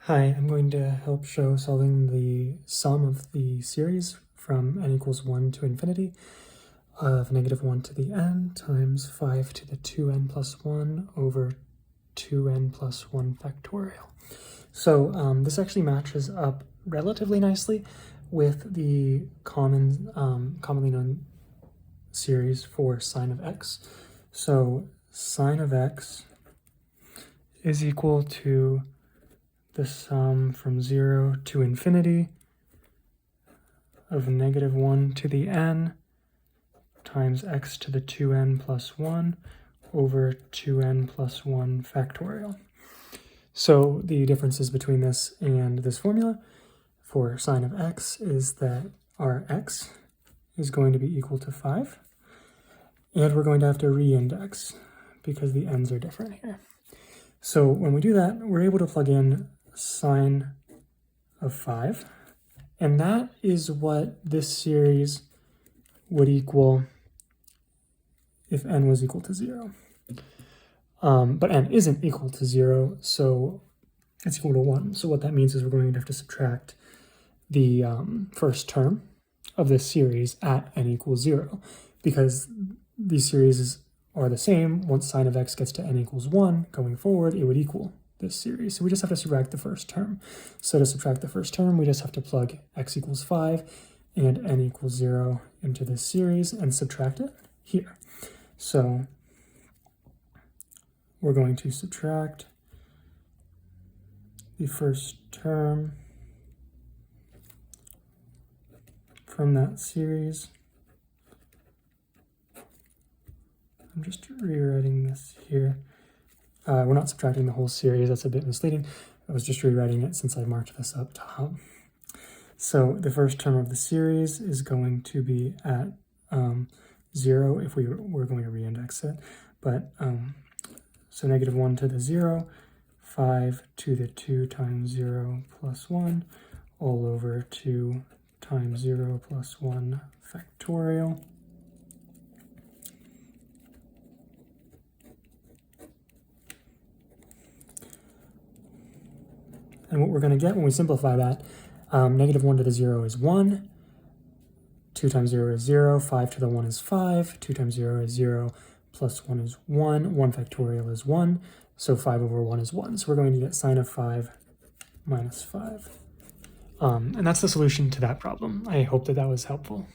Hi, I'm going to help show solving the sum of the series from n equals 1 to infinity of -1 to the n times 5 to the 2n plus 1 over 2n plus 1 factorial. So this actually matches up relatively nicely with the commonly known series for sine of x. So sine of x is equal to the sum from 0 to infinity of -1 to the n times x to the 2n plus 1 over 2n plus 1 factorial. So the differences between this and this formula for sine of x is that our x is going to be equal to 5, and we're going to have to re-index because the n's are different here. So when we do that, we're able to plug in sine of 5, and that is what this series would equal if n was equal to 0. But n isn't equal to 0, so it's equal to 1. So what that means is we're going to have to subtract the first term of this series at n equals 0, because these series are the same. Once sine of x gets to n equals 1, going forward, it would equal this series. So we just have to subtract the first term. So to subtract the first term, we just have to plug x equals 5 and n equals 0 into this series and subtract it here. So we're going to subtract the first term from that series. I'm just rewriting this here. We're not subtracting the whole series, that's a bit misleading. I was just rewriting it since I marked this up top. So the first term of the series is going to be at 0 if we're going to re-index it. But so -1 to the 0, 5 to the 2 times 0 plus 1, all over 2 times 0 plus 1 factorial. And what we're going to get when we simplify that, -1 to the 0 is 1, 2 times 0 is 0, 5 to the 1 is 5, 2 times 0 is 0, plus 1 is 1, 1 factorial is 1, so 5 over 1 is 1. So we're going to get sine of 5 minus 5. And that's the solution to that problem. I hope that that was helpful.